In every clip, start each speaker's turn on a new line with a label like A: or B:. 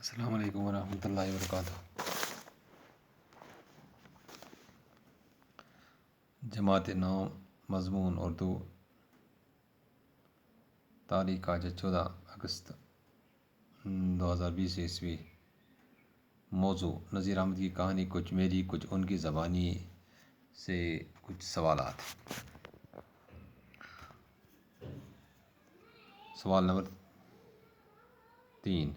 A: السلام علیکم ورحمۃ اللہ وبرکاتہ۔ جماعت نو مضمون اردو، تاریخ آج 14 اگست 2020 ء۔ موضوع: نذیر احمد کی کہانی، کچھ میری کچھ ان کی زبانی سے کچھ سوالات۔ سوال نمبر 3،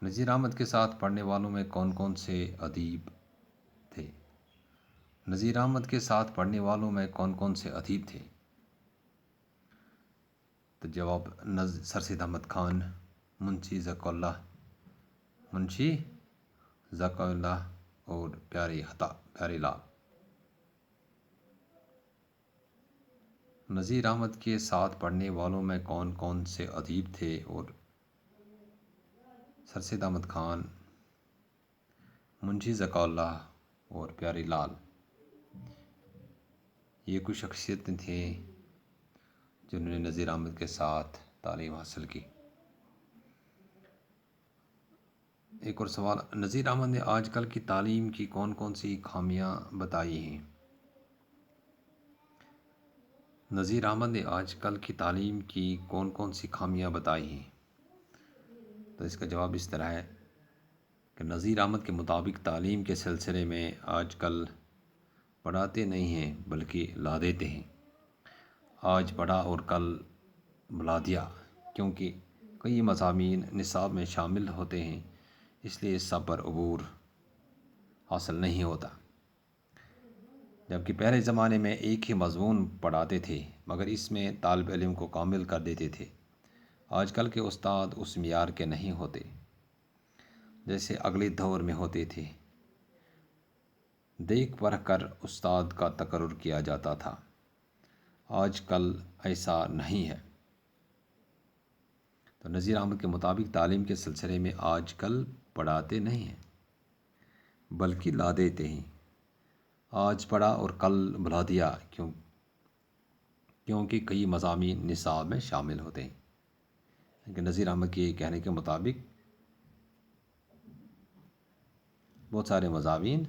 A: نذیر احمد کے ساتھ پڑھنے والوں میں کون کون سے ادیب تھے؟ نذیر احمد کے ساتھ پڑھنے والوں میں کون کون سے ادیب تھے؟ تو جواب: سر سید احمد خان، منشی ذکاء اللہ اور پیارے لال۔ نذیر احمد کے ساتھ پڑھنے والوں میں کون کون سے ادیب تھے؟ اور سر سید احمد خان، منشی ذکاء اللہ اور پیارے لال، یہ کچھ شخصیتیں تھیں جنہوں نے نذیر احمد کے ساتھ تعلیم حاصل کی۔ ایک اور سوال، نذیر احمد نے آج کل کی تعلیم کی کون کون سی خامیاں بتائی ہیں؟ نذیر احمد نے آج کل کی تعلیم کی کون کون سی خامیاں بتائی ہیں؟ تو اس کا جواب اس طرح ہے کہ نذیر احمد کے مطابق تعلیم کے سلسلے میں آج کل پڑھاتے نہیں ہیں بلکہ لا دیتے ہیں۔ آج پڑھا اور کل بھلا دیا، کیونکہ کئی مضامین نصاب میں شامل ہوتے ہیں، اس لیے اس سب پر عبور حاصل نہیں ہوتا۔ جبکہ پہلے زمانے میں ایک ہی مضمون پڑھاتے تھے مگر اس میں طالب علم کو کامل کر دیتے تھے۔ آج کل کے استاد اس معیار کے نہیں ہوتے جیسے اگلے دور میں ہوتے تھے۔ دیکھ پرکھ کر استاد کا تقرر کیا جاتا تھا، آج کل ایسا نہیں ہے۔ تو نذیر احمد کے مطابق تعلیم کے سلسلے میں آج کل پڑھاتے نہیں ہیں بلکہ لا دیتے ہیں۔ آج پڑھا اور کل بھلا دیا، کیونکہ کئی مضامین نصاب میں شامل ہوتے ہیں۔ نذیر احمد کے کہنے کے مطابق بہت سارے مضامین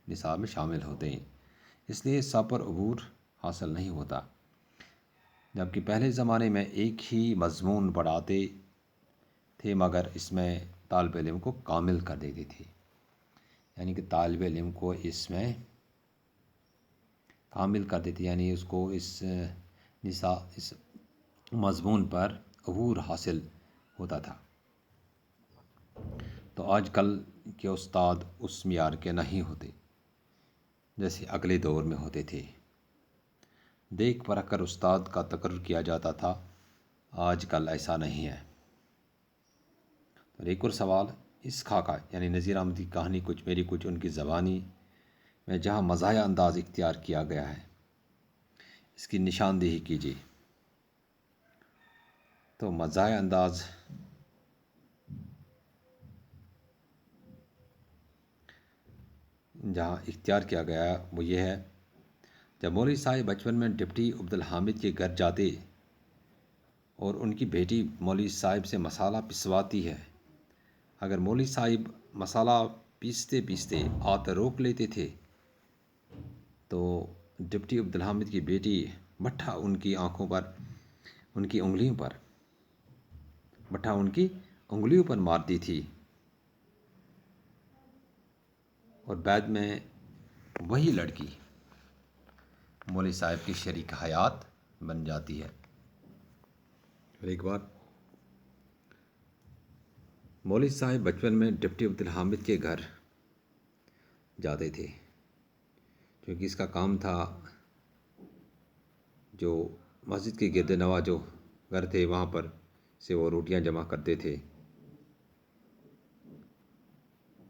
A: نصاب میں شامل ہوتے ہیں، اس لیے سب پر عبور حاصل نہیں ہوتا۔ جبکہ پہلے زمانے میں ایک ہی مضمون پڑھاتے تھے مگر اس میں طالب علم کو کامل کر دیتے تھے، یعنی کہ طالب علم کو اس میں کامل کر دیتے، یعنی اس کو اس مضمون پر عبور حاصل ہوتا تھا۔ تو آج کل کے استاد اس معیار کے نہیں ہوتے جیسے اگلے دور میں ہوتے تھے۔ دیکھ پرکھ کر استاد کا تقرر کیا جاتا تھا، آج کل ایسا نہیں ہے۔ اور ایک اور سوال، اس خاکہ یعنی نذیر احمد کی کہانی، کچھ میری کچھ ان کی زبانی میں جہاں مزاحیہ انداز اختیار کیا گیا ہے اس کی نشاندہی کیجیے۔ تو مزاحیہ انداز جہاں اختیار کیا گیا ہے وہ یہ ہے، جب مولوی صاحب بچپن میں ڈپٹی عبدالحامد کے گھر جاتے اور ان کی بیٹی مولوی صاحب سے مسالہ پسواتی ہے، اگر مولوی صاحب مسالہ پیستے پیستے ہاتھ روک لیتے تھے تو ڈپٹی عبدالحامد کی بیٹی بٹھا ان کی انگلیوں پر مارتی تھی اور بعد میں وہی لڑکی مولوی صاحب کی شریک حیات بن جاتی ہے۔ اور ایک بار مولوی صاحب بچپن میں ڈپٹی عبدالحامد کے گھر جاتے تھے کیونکہ اس کا کام تھا، جو مسجد کے گرد نواح جو گھر تھے وہاں پر سے وہ روٹیاں جمع کرتے تھے،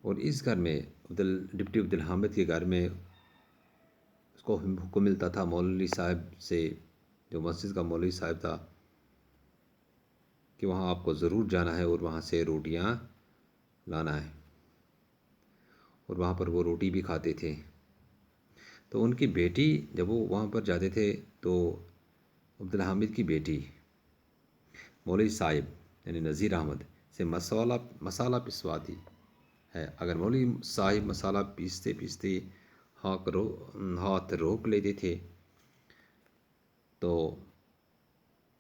A: اور اس گھر میں ڈپٹی عبدالحامد کے گھر میں اس کو حکم ملتا تھا مولوی صاحب سے، جو مسجد کا مولوی صاحب تھا، کہ وہاں آپ کو ضرور جانا ہے اور وہاں سے روٹیاں لانا ہے، اور وہاں پر وہ روٹی بھی کھاتے تھے۔ تو ان کی بیٹی جب وہ وہاں پر جاتے تھے تو عبدالحامد کی بیٹی مولوی صاحب یعنی نذیر احمد سے مسالہ پسوا دی ہے۔ اگر مولوی صاحب مسالہ پیستے پیستے ہاتھ روک لیتے تھے تو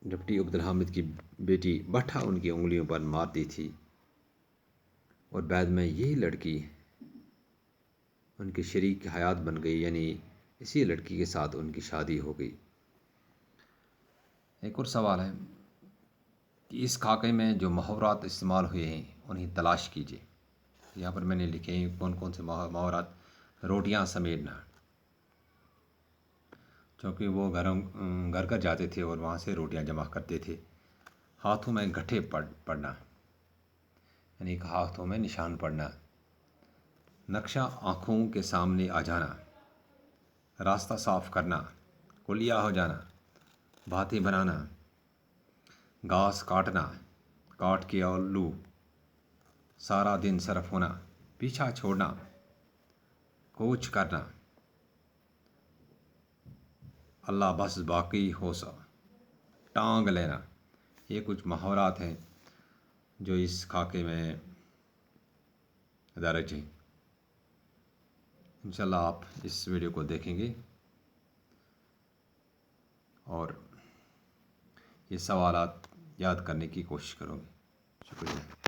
A: ڈپٹی عبدالحامد کی بیٹی بٹھا ان کی انگلیوں پر مارتی تھی، اور بعد میں یہی لڑکی ان کی شریک حیات بن گئی، یعنی اسی لڑکی کے ساتھ ان کی شادی ہو گئی۔ ایک اور سوال ہے کہ اس خاکے میں جو محاورات استعمال ہوئے ہیں انہیں تلاش کیجیے۔ یہاں پر میں نے لکھے ہیں کون کون سے محاورات۔ روٹیاں سمیٹنا، چونکہ وہ گھر گھر جاتے تھے اور وہاں سے روٹیاں جمع کرتے تھے۔ ہاتھوں میں گٹھے پڑنا، یعنی ہاتھوں میں نشان پڑنا۔ نقشہ آنکھوں کے سامنے آ جانا، راستہ صاف کرنا، کلیا ہو جانا، باتیں بنانا، گھاس کاٹنا، کاٹ کے الو، سارا دن صرف ہونا، پیچھا چھوڑنا، کوچ کرنا، اللہ بس باقی ہو سا، ٹانگ لینا۔ یہ کچھ محاورات ہیں جو اس خاکے میں درج ہیں۔ انشاءاللہ آپ اس ویڈیو کو دیکھیں گے اور یہ سوالات یاد کرنے کی کوشش کرو گے۔ شکریہ۔